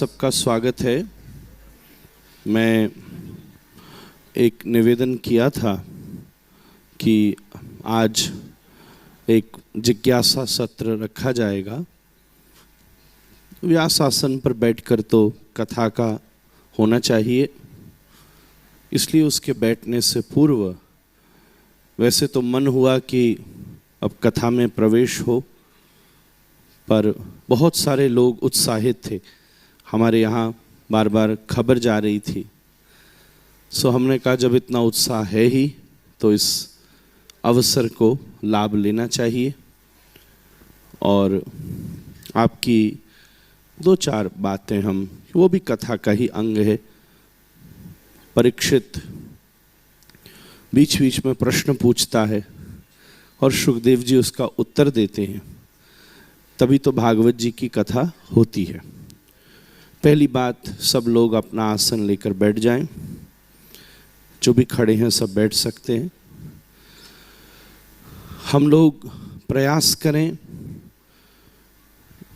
सबका स्वागत है। मैं एक निवेदन किया था कि आज एक जिज्ञासा सत्र रखा जाएगा। व्यासासन पर बैठकर तो कथा का होना चाहिए, इसलिए उसके बैठने से पूर्व वैसे तो मन हुआ कि अब कथा में प्रवेश हो, पर बहुत सारे लोग उत्साहित थे। हमारे यहाँ बार बार खबर जा रही थी, सो हमने कहा जब इतना उत्साह है ही तो इस अवसर को लाभ लेना चाहिए। और आपकी दो चार बातें हम, वो भी कथा का ही अंग है। परीक्षित बीच बीच में प्रश्न पूछता है और सुखदेव जी उसका उत्तर देते हैं, तभी तो भागवत जी की कथा होती है। पहली बात, सब लोग अपना आसन लेकर बैठ जाएं। जो भी खड़े हैं सब बैठ सकते हैं। हम लोग प्रयास करें,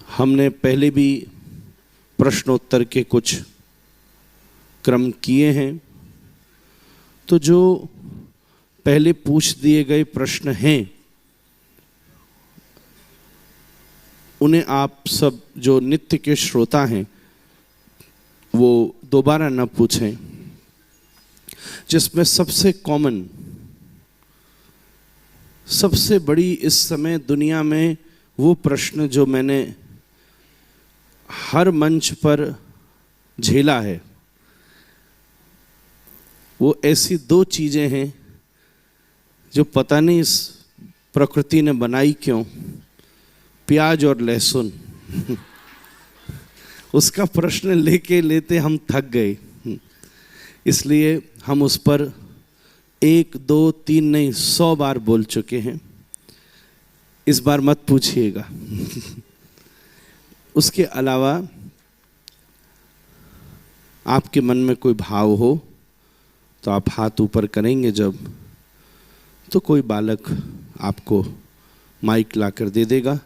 हमने पहले भी प्रश्नोत्तर के कुछ क्रम किए हैं, तो जो पहले पूछ दिए गए प्रश्न हैं उन्हें आप सब जो नित्य के श्रोता हैं वो दोबारा न पूछें। जिसमें सबसे कॉमन, सबसे बड़ी इस समय दुनिया में वो प्रश्न जो मैंने हर मंच पर झेला है, वो ऐसी दो चीज़ें हैं जो पता नहीं इस प्रकृति ने बनाई क्यों, प्याज और लहसुन। उसका प्रश्न लेके लेते हम थक गए, इसलिए हम उस पर 1, 2, 3 नहीं 100 बार बोल चुके हैं। इस बार मत पूछिएगा। उसके अलावा आपके मन में कोई भाव हो तो आप हाथ ऊपर करेंगे जब, तो कोई बालक आपको माइक लाकर दे देगा।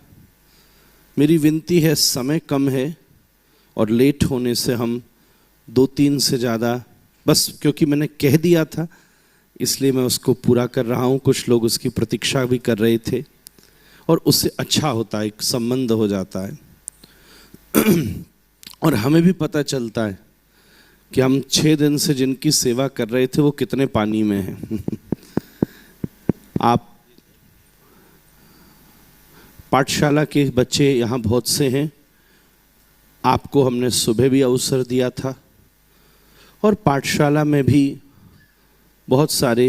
मेरी विनती है, समय कम है और लेट होने से हम 2-3 से ज़्यादा, बस क्योंकि मैंने कह दिया था इसलिए मैं उसको पूरा कर रहा हूँ। कुछ लोग उसकी प्रतीक्षा भी कर रहे थे और उससे अच्छा होता है, एक संबंध हो जाता है। और हमें भी पता चलता है कि हम 6 दिन से जिनकी सेवा कर रहे थे वो कितने पानी में हैं। आप पाठशाला के बच्चे यहाँ बहुत से हैं, आपको हमने सुबह भी अवसर दिया था और पाठशाला में भी बहुत सारे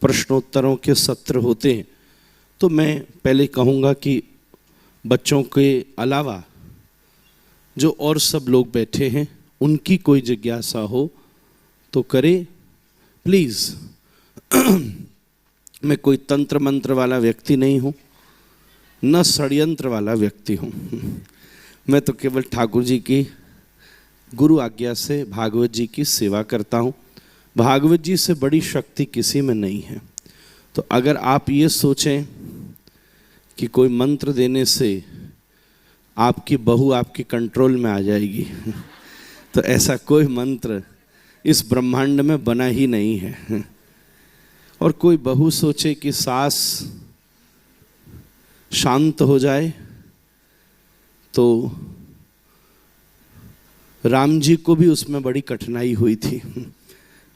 प्रश्नोत्तरों के सत्र होते हैं। तो मैं पहले कहूँगा कि बच्चों के अलावा जो और सब लोग बैठे हैं उनकी कोई जिज्ञासा हो तो करें प्लीज़। मैं कोई तंत्र मंत्र वाला व्यक्ति नहीं हूँ, न षड्यंत्र वाला व्यक्ति हूँ। मैं तो केवल ठाकुर जी की गुरु आज्ञा से भागवत जी की सेवा करता हूँ। भागवत जी से बड़ी शक्ति किसी में नहीं है। तो अगर आप ये सोचें कि कोई मंत्र देने से आपकी बहू आपकी कंट्रोल में आ जाएगी, तो ऐसा कोई मंत्र इस ब्रह्मांड में बना ही नहीं है। और कोई बहू सोचे कि सास शांत हो जाए, तो राम जी को भी उसमें बड़ी कठिनाई हुई थी।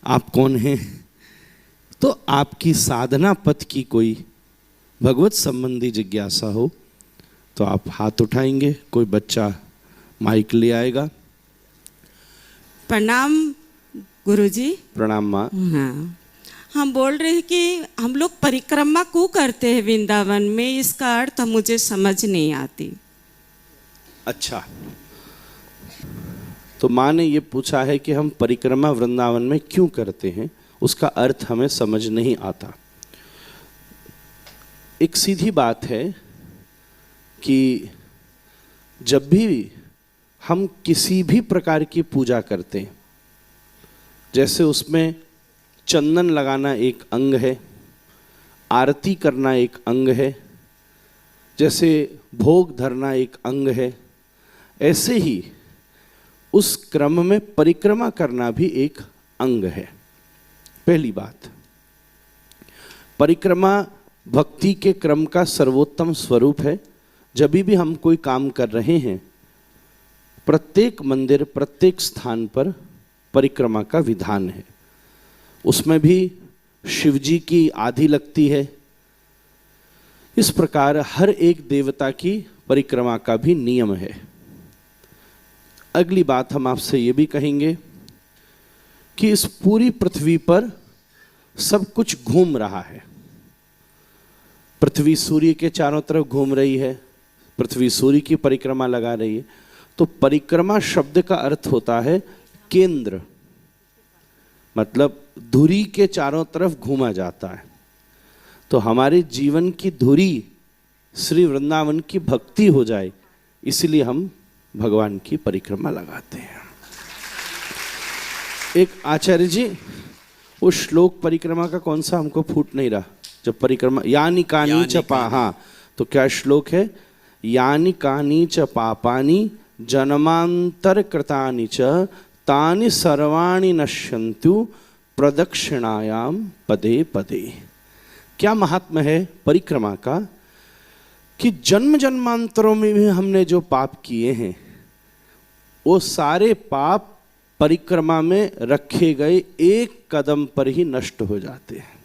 आप कौन हैं? तो आपकी साधना पथ की कोई भगवत संबंधी जिज्ञासा हो तो आप हाथ उठाएंगे, कोई बच्चा माइक ले आएगा। प्रणाम गुरुजी। प्रणाम माँ। हाँ, हम बोल रहे हैं कि हम लोग परिक्रमा क्यों करते हैं वृंदावन में, इसका अर्थ मुझे समझ नहीं आती। अच्छा, तो माँ ने ये पूछा है कि हम परिक्रमा वृंदावन में क्यों करते हैं, उसका अर्थ हमें समझ नहीं आता। एक सीधी बात है कि जब भी हम किसी भी प्रकार की पूजा करते हैं, जैसे उसमें चंदन लगाना एक अंग है, आरती करना एक अंग है, जैसे भोग धरना एक अंग है, ऐसे ही उस क्रम में परिक्रमा करना भी एक अंग है। पहली बात, परिक्रमा भक्ति के क्रम का सर्वोत्तम स्वरूप है। जब भी हम कोई काम कर रहे हैं, प्रत्येक मंदिर, प्रत्येक स्थान पर परिक्रमा का विधान है। उसमें भी शिव जी की आधी लगती है। इस प्रकार हर एक देवता की परिक्रमा का भी नियम है। अगली बात हम आपसे ये भी कहेंगे कि इस पूरी पृथ्वी पर सब कुछ घूम रहा है। पृथ्वी सूर्य के चारों तरफ घूम रही है, पृथ्वी सूर्य की परिक्रमा लगा रही है। तो परिक्रमा शब्द का अर्थ होता है केंद्र, मतलब धुरी के चारों तरफ घूमा जाता है। तो हमारे जीवन की धुरी श्री वृंदावन की भक्ति हो जाए, इसलिए हम भगवान की परिक्रमा लगाते हैं। एक आचार्य जी, वो श्लोक परिक्रमा का कौन सा हमको फूट नहीं रहा, जब परिक्रमा यानी कानी च पा, हाँ, तो क्या श्लोक है? यानी कानी च पापानि जन्मांतर कृतानि च तानि सर्वाणि नश्यन्तु प्रदक्षिणायाम पदे पदे। क्या महात्मा है परिक्रमा का कि जन्म जन्मांतरों में भी हमने जो पाप किए हैं, वो सारे पाप परिक्रमा में रखे गए एक कदम पर ही नष्ट हो जाते हैं।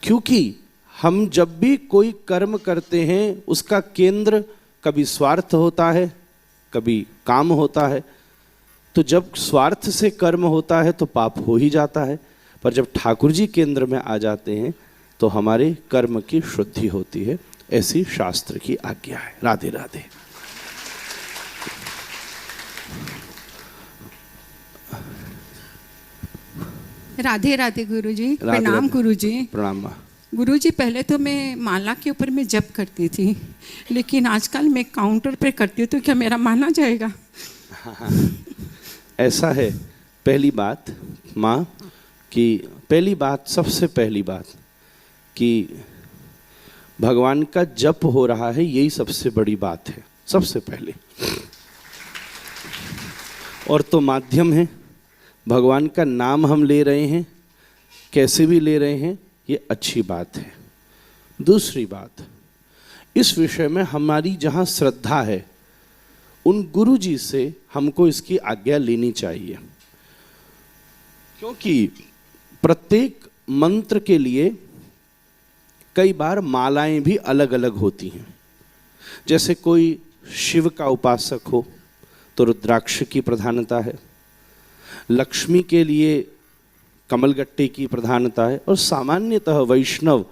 क्योंकि हम जब भी कोई कर्म करते हैं, उसका केंद्र कभी स्वार्थ होता है, कभी काम होता है। तो जब स्वार्थ से कर्म होता है तो पाप हो ही जाता है, पर जब ठाकुर जी केंद्र में आ जाते हैं तो हमारे कर्म की शुद्धि होती है। ऐसी शास्त्र की आज्ञा है। राधे राधे। राधे राधे गुरुजी। प्रणाम गुरुजी। प्रणाम। गुरुजी, पहले तो मैं माला के ऊपर में जप करती थी, लेकिन आजकल मैं काउंटर पे करती हूँ, तो क्या मेरा माना जाएगा? ऐसा है। पहली बात माँ कि पहली बात, सबसे पहली बात कि भगवान का जप हो रहा है, यही सबसे बड़ी बात है, सबसे पहले। और तो माध्यम है, भगवान का नाम हम ले रहे हैं, कैसे भी ले रहे हैं, ये अच्छी बात है। दूसरी बात, इस विषय में हमारी जहाँ श्रद्धा है, उन गुरु जी से हमको इसकी आज्ञा लेनी चाहिए। क्योंकि प्रत्येक मंत्र के लिए कई बार मालाएं भी अलग अलग होती हैं। जैसे कोई शिव का उपासक हो तो रुद्राक्ष की प्रधानता है, लक्ष्मी के लिए कमलगट्टे की प्रधानता है, और सामान्यतः वैष्णव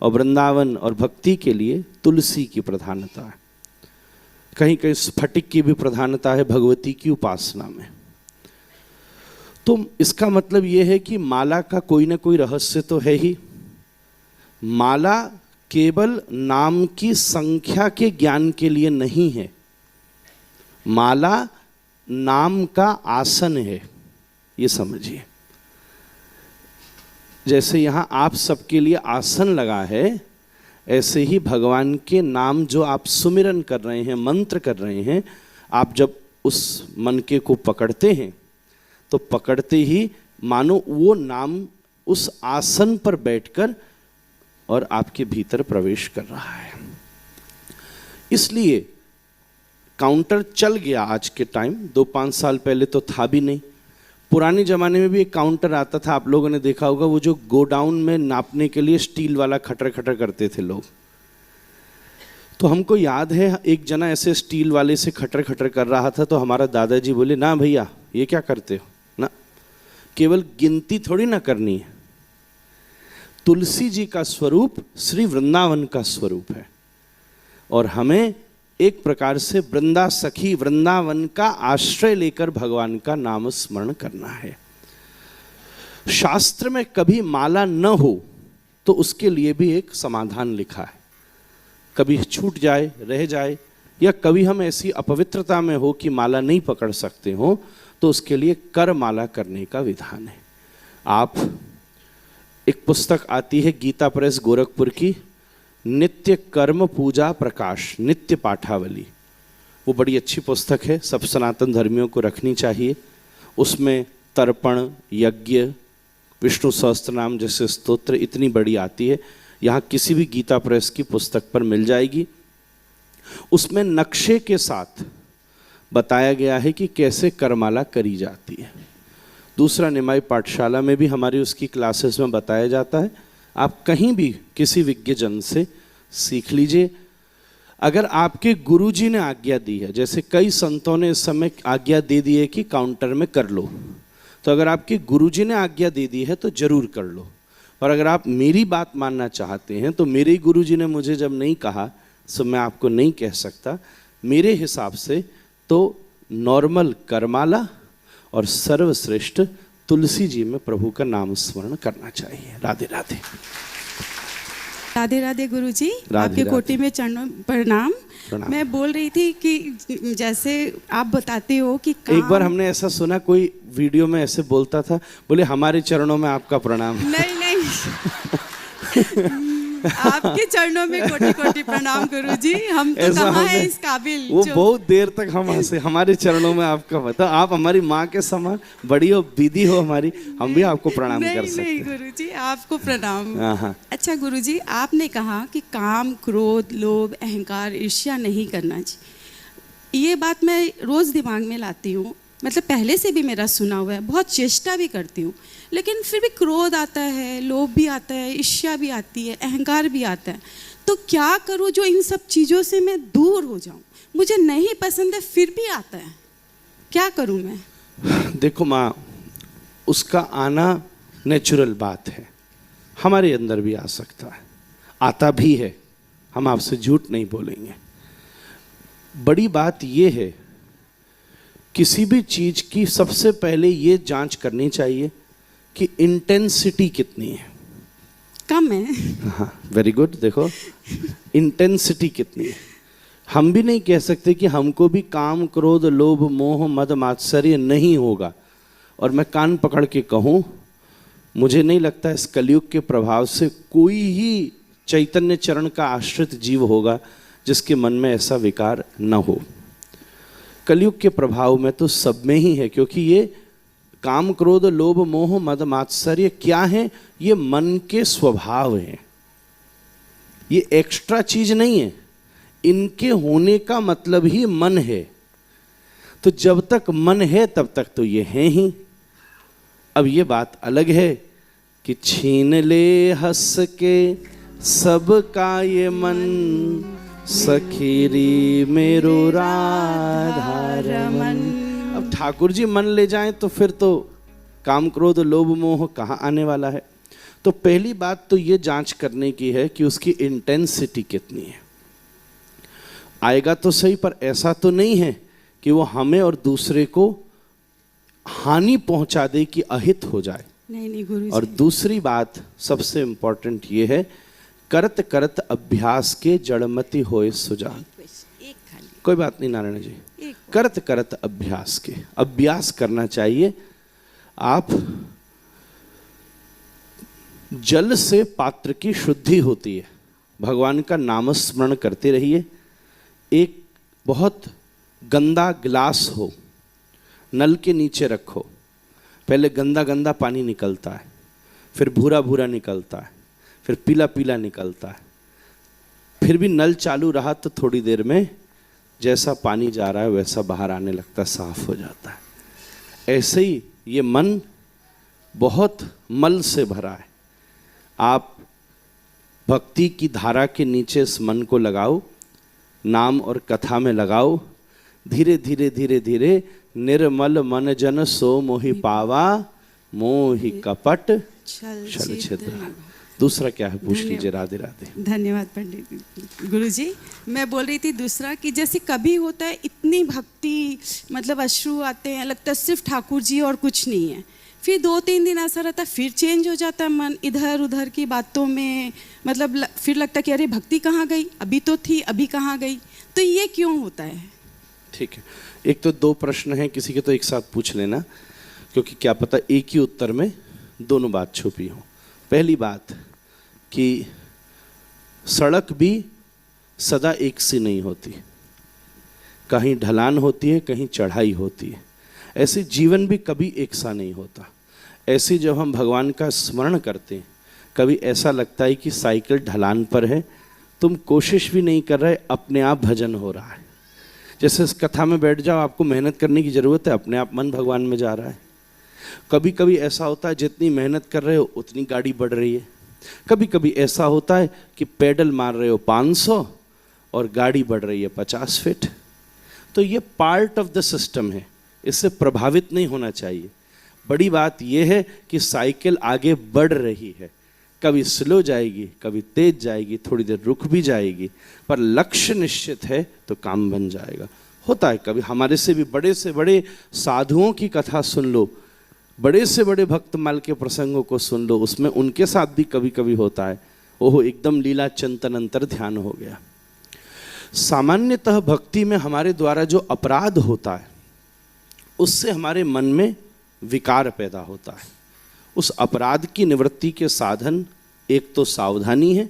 और वृंदावन और भक्ति के लिए तुलसी की प्रधानता है। कहीं कहीं स्फटिक की भी प्रधानता है भगवती की उपासना में। तो इसका मतलब ये है कि माला का कोई ना कोई रहस्य तो है ही। माला केवल नाम की संख्या के ज्ञान के लिए नहीं है, माला नाम का आसन है, ये समझिए। जैसे यहाँ आप सबके लिए आसन लगा है, ऐसे ही भगवान के नाम जो आप सुमिरन कर रहे हैं, मंत्र कर रहे हैं, आप जब उस मन के को पकड़ते हैं तो पकड़ते ही मानो वो नाम उस आसन पर बैठकर और आपके भीतर प्रवेश कर रहा है। इसलिए काउंटर चल गया आज के टाइम, 2-5 साल पहले तो था भी नहीं। पुराने ज़माने में भी एक काउंटर आता था, आप लोगों ने देखा होगा, वो जो गोडाउन में नापने के लिए स्टील वाला खटर खटर करते थे लोग। तो हमको याद है एक जना ऐसे स्टील वाले से खटर खटर कर रहा था, तो हमारा दादाजी बोले, ना भैया ये क्या करते हो ना, केवल गिनती थोड़ी ना करनी है। तुलसी जी का स्वरूप श्री वृंदावन का स्वरूप है, और हमें एक प्रकार से वृंदा सखी वृंदावन का आश्रय लेकर भगवान का नाम स्मरण करना है। शास्त्र में कभी माला न हो तो उसके लिए भी एक समाधान लिखा है। कभी छूट जाए, रह जाए, या कभी हम ऐसी अपवित्रता में हो कि माला नहीं पकड़ सकते हो, तो उसके लिए कर माला करने का विधान है। आप, एक पुस्तक आती है गीता प्रेस गोरखपुर की, नित्य कर्म पूजा प्रकाश, नित्य पाठावली। वो बड़ी अच्छी पुस्तक है, सब सनातन धर्मियों को रखनी चाहिए। उसमें तर्पण, यज्ञ, विष्णु सहस्त्रनाम जैसे स्तोत्र इतनी बड़ी आती है, यहाँ किसी भी गीता प्रेस की पुस्तक पर मिल जाएगी। उसमें नक्शे के साथ बताया गया है कि कैसे करमाला करी जाती है। दूसरा, निमाई पाठशाला में भी हमारी उसकी क्लासेस में बताया जाता है। आप कहीं भी किसी विज्ञजन से सीख लीजिए। अगर आपके गुरुजी ने आज्ञा दी है, जैसे कई संतों ने इस समय आज्ञा दे दी है कि काउंटर में कर लो, तो अगर आपके गुरुजी ने आज्ञा दे दी है तो जरूर कर लो। और अगर आप मेरी बात मानना चाहते हैं तो मेरे गुरुजी ने मुझे जब नहीं कहा तो मैं आपको नहीं कह सकता। मेरे हिसाब से तो नॉर्मल करमाला और सर्वश्रेष्ठ तुलसी जी में प्रभु का नाम स्मरण करना चाहिए। राधे राधे। राधे राधे गुरुजी, राधे आपके राधे। कोटि में चरणों प्रणाम। प्रणाम। मैं बोल रही थी कि जैसे आप बताते हो कि एक बार हमने ऐसा सुना, कोई वीडियो में ऐसे बोलता था, बोले हमारे चरणों में आपका प्रणाम। नहीं आपके चरणों में कोटि कोटि प्रणाम गुरुजी। हम तो ऐसा कहाँ है हमें- इस काबिल वो जो- बहुत देर तक हम हंसे, हमारे चरणों में आपका बता, आप हमारी माँ के समान बड़ी हो, दीदी हो हमारी, हम भी आपको प्रणाम कर सकते नहीं हैं। गुरुजी, आपको प्रणाम। हाँ हाँ। अच्छा गुरुजी, आपने कहा कि काम, क्रोध, लोभ, अहंकार, ईर्ष्या नहीं करना चाहिए। ये बात मैं रोज दिमाग में लाती हूँ, मतलब पहले से भी मेरा सुना हुआ है, बहुत चेष्टा भी करती हूँ, लेकिन फिर भी क्रोध आता है, लोभ भी आता है, ईर्ष्या भी आती है, अहंकार भी आता है। तो क्या करूँ जो इन सब चीज़ों से मैं दूर हो जाऊँ? मुझे नहीं पसंद है फिर भी आता है, क्या करूँ मैं? देखो माँ, उसका आना नेचुरल बात है, हमारे अंदर भी आ सकता है, आता भी है, हम आपसे झूठ नहीं बोलेंगे। बड़ी बात यह है, किसी भी चीज की सबसे पहले ये जांच करनी चाहिए कि इंटेंसिटी कितनी है। कम है। हाँ, वेरी गुड। देखो इंटेंसिटी कितनी है। हम भी नहीं कह सकते कि हमको भी काम, क्रोध, लोभ, मोह, मद, मात्सर्य नहीं होगा। और मैं कान पकड़ के कहूँ, मुझे नहीं लगता इस कलयुग के प्रभाव से कोई ही चैतन्य चरण का आश्रित जीव होगा जिसके मन में ऐसा विकार न हो। कलयुग के प्रभाव में तो सब में ही है, क्योंकि ये काम, क्रोध, लोभ, मोह, मद, मात्सर्य क्या है? ये मन के स्वभाव हैं, ये एक्स्ट्रा चीज नहीं है। इनके होने का मतलब ही मन है। तो जब तक मन है तब तक तो ये हैं ही। अब ये बात अलग है कि छीन ले हंस के सबका ये मन, सखीरी मेरो राधा रमन। अब ठाकुर जी मन ले जाएं तो फिर तो काम, क्रोध, लोभ, मोह कहाँ आने वाला है? तो पहली बात तो ये जांच करने की है कि उसकी इंटेंसिटी कितनी है। आएगा तो सही, पर ऐसा तो नहीं है कि वो हमें और दूसरे को हानि पहुंचा दे, कि अहित हो जाए। नहीं गुरुजी। और दूसरी बात सबसे इंपॉर्टेंट ये है, करत करत अभ्यास के जड़मति होए सुजान। एक खाली कोई बात नहीं नारायण जी, एक करत करत अभ्यास के, अभ्यास करना चाहिए। आप जल से पात्र की शुद्धि होती है, भगवान का नाम स्मरण करते रहिए। एक बहुत गंदा गिलास हो, नल के नीचे रखो, पहले गंदा गंदा पानी निकलता है, फिर भूरा भूरा निकलता है, फिर पीला पीला निकलता है, फिर भी नल चालू रहा तो थोड़ी देर में जैसा पानी जा रहा है वैसा बाहर आने लगता, साफ हो जाता है। ऐसे ही ये मन बहुत मल से भरा है। आप भक्ति की धारा के नीचे इस मन को लगाओ, नाम और कथा में लगाओ, धीरे धीरे धीरे धीरे निर्मल मन जन सो मोहि पावा, मोहि कपट छल छिद्र। दूसरा क्या है पूछ लीजिए। राधे राधे। धन्यवाद पंडित गुरुजी। मैं बोल रही थी दूसरा कि जैसे कभी होता है इतनी भक्ति, मतलब अश्रु आते हैं, लगता है सिर्फ ठाकुर जी और कुछ नहीं है, फिर 2-3 दिन ऐसा रहता है, फिर चेंज हो जाता है मन, इधर उधर की बातों में, मतलब फिर लगता है कि अरे भक्ति कहाँ गई, अभी तो थी, अभी कहाँ गई। तो ये क्यों होता है? ठीक है, एक तो 2 प्रश्न हैं, किसी के तो एक साथ पूछ लेना, क्योंकि क्या पता एक ही उत्तर में दोनों बात छुपी हो। पहली बात कि सड़क भी सदा एक सी नहीं होती, कहीं ढलान होती है, कहीं चढ़ाई होती है। ऐसे जीवन भी कभी एक सा नहीं होता। ऐसे जब हम भगवान का स्मरण करते हैं, कभी ऐसा लगता है कि साइकिल ढलान पर है, तुम कोशिश भी नहीं कर रहे, अपने आप भजन हो रहा है। जैसे इस कथा में बैठ जाओ, आपको मेहनत करने की ज़रूरत है, अपने आप मन भगवान में जा रहा है। कभी कभी ऐसा होता है जितनी मेहनत कर रहे हो उतनी गाड़ी बढ़ रही है। कभी कभी ऐसा होता है कि पेडल मार रहे हो 500 और गाड़ी बढ़ रही है 50 फीट। तो ये पार्ट ऑफ द सिस्टम है, इससे प्रभावित नहीं होना चाहिए। बड़ी बात यह है कि साइकिल आगे बढ़ रही है, कभी स्लो जाएगी, कभी तेज जाएगी, थोड़ी देर रुक भी जाएगी, पर लक्ष्य निश्चित है तो काम बन जाएगा। होता है कभी हमारे से बड़े साधुओं की कथा सुन लो, बड़े से बड़े भक्तमाल के प्रसंगों को सुन लो, उसमें उनके साथ भी कभी कभी होता है, ओह एकदम लीला चिंतन अंतर ध्यान हो गया। सामान्यतः भक्ति में हमारे द्वारा जो अपराध होता है उससे हमारे मन में विकार पैदा होता है। उस अपराध की निवृत्ति के साधन एक तो सावधानी है,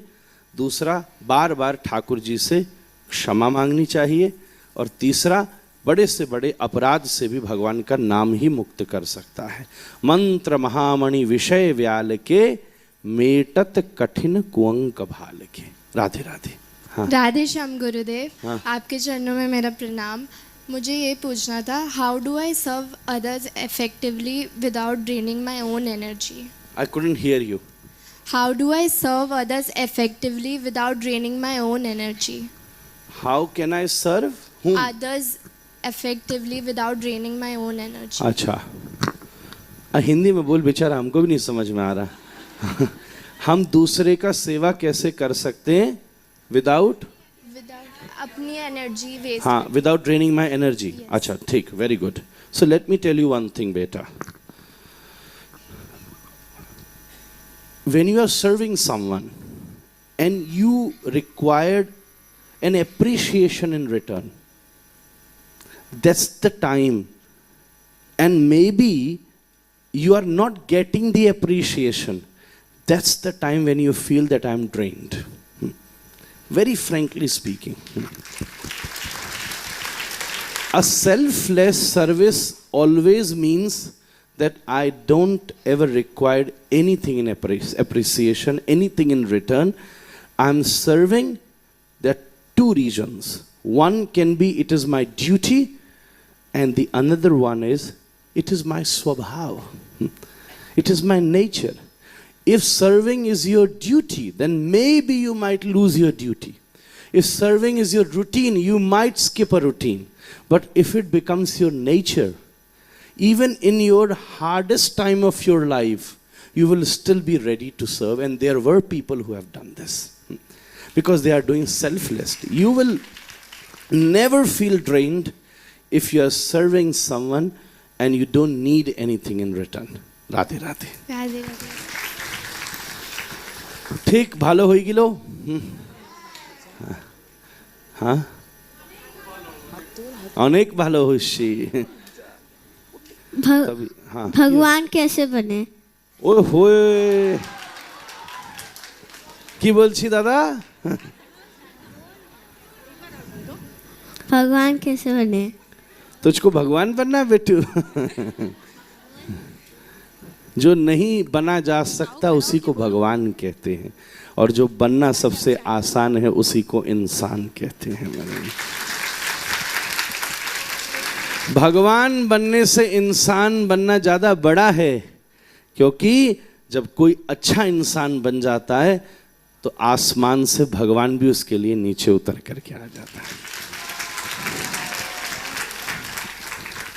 दूसरा बार बार ठाकुर जी से क्षमा मांगनी चाहिए, और तीसरा बड़े से बड़े अपराध से भी भगवान का नाम ही मुक्त कर सकता है। मंत्र महामणि विषय व्याल के, मेटत कठिन कुअंक भाल के। राधे राधे। हाँ। राधे श्याम गुरुदेव। हाँ। आपके चरणों में मेरा प्रणाम। मुझे ये पूछना था, how do I serve others effectively without draining my own energy? I couldn't hear you. How do I serve others effectively without draining my own energy? How can I serve whom? Others effectively without draining my own energy. अच्छा, हिंदी में बोल बेचारा, हमको भी नहीं समझ में आ रहा। हम दूसरे का सेवा कैसे कर सकते हैं विदाउट अपनी एनर्जी वेस्ट। हाँ, विदाउट ड्रेनिंग माई एनर्जी। अच्छा ठीक, very good. So let me tell you one thing बेटा, when you are serving someone and you required an appreciation in return, that's the time, and maybe you are not getting the appreciation, that's the time when you feel that I am drained. Very frankly speaking, a selfless service always means that I don't ever require anything in appreciation, anything in return. I'm serving. There are two reasons. One can be it is my duty, and the another one is it is my swabhav. It is my nature. If serving is your duty, then maybe you might lose your duty. If serving is your routine, you might skip a routine. But if it becomes your nature, even in your hardest time of your life, you will still be ready to serve. And there were people who have done this because they are doing selflessly. You will never feel drained if you are serving someone and you don't need anything in return. Radhe Radhe. Radhe Radhe. ठीक ভালো হয়ে গেল। হ্যাঁ, অনেক ভালো হইছি। हाँ, भगवान कैसे बने? ओ होए, की बोलছি दादा? भगवान कैसे बने? तुझको भगवान बनना बेटू? जो नहीं बना जा सकता उसी को भगवान कहते हैं, और जो बनना सबसे आसान है उसी को इंसान कहते हैं। भगवान बनने से इंसान बनना ज़्यादा बड़ा है, क्योंकि जब कोई अच्छा इंसान बन जाता है तो आसमान से भगवान भी उसके लिए नीचे उतर करके आ जाता है।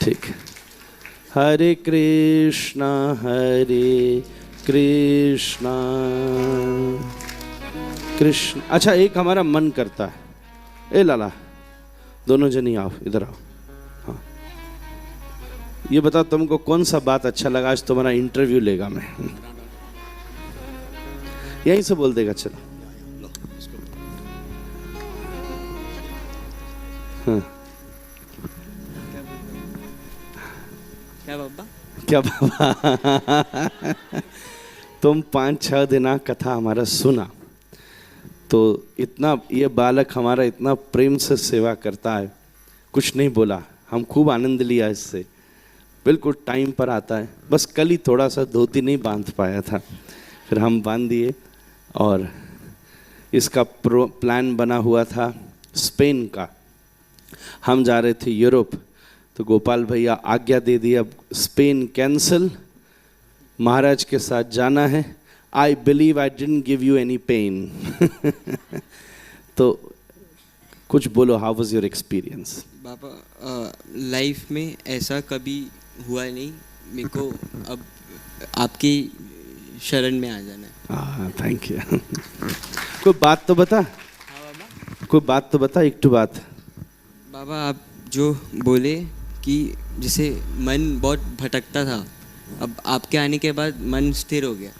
ठीक है। हरे कृष्णा कृष्ण। अच्छा, एक हमारा मन करता है, ए लाला दोनों जनी आओ, इधर आओ। हाँ, ये बताओ तुमको कौन सा बात अच्छा लगा? आज तुम्हारा इंटरव्यू लेगा मैं, यहीं से बोल देगा। चलो हाँ। क्या बाबा तुम 5-6 दिन कथा हमारा सुना, तो इतना ये बालक हमारा इतना प्रेम से सेवा करता है, कुछ नहीं बोला, हम खूब आनंद लिया इससे, बिल्कुल टाइम पर आता है। बस कल ही थोड़ा सा धोती नहीं बांध पाया था, फिर हम बांध दिए। और इसका प्लान बना हुआ था स्पेन का, हम जा रहे थे यूरोप, तो गोपाल भैया आज्ञा दे दी अब स्पेन कैंसिल, महाराज के साथ जाना है। I believe I didn't give you any pain. तो कुछ बोलो, हाउ वाज योर एक्सपीरियंस? बाबा लाइफ में ऐसा कभी हुआ नहीं, मेरे को अब आपकी शरण में आ जाना है। हाँ, थैंक यू। कोई बात तो बता, कोई बात तो बता, एक तो बात। बाबा आप जो बोले कि जैसे मन बहुत भटकता था, अब आपके आने के बाद मन स्थिर हो गया।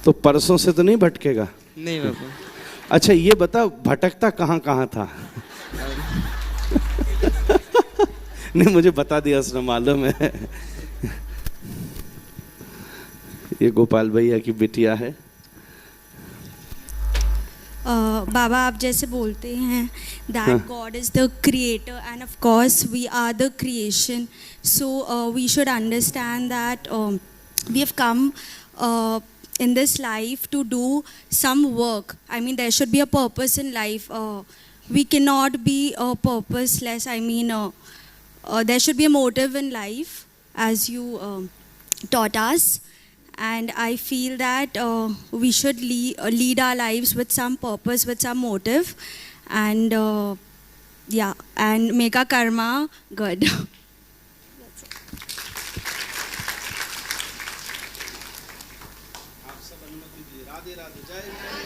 तो परसों से तो नहीं भटकेगा? नहीं बाबा। अच्छा ये बता, भटकता कहाँ कहाँ था? नहीं, मुझे बता दिया उसने, मालूम है। ये गोपाल भैया की बिटिया है। बाबा आप जैसे बोलते हैं that God is the creator and of course we are the creation, so we should understand that we have come in this life to do some work. I mean there should be a purpose in life. We cannot be purposeless. I mean there should be a motive in life, as you taught us. And I feel that we should lead our lives with some purpose, with some motive, and yeah, and make our karma good. Radhe Radhe, जय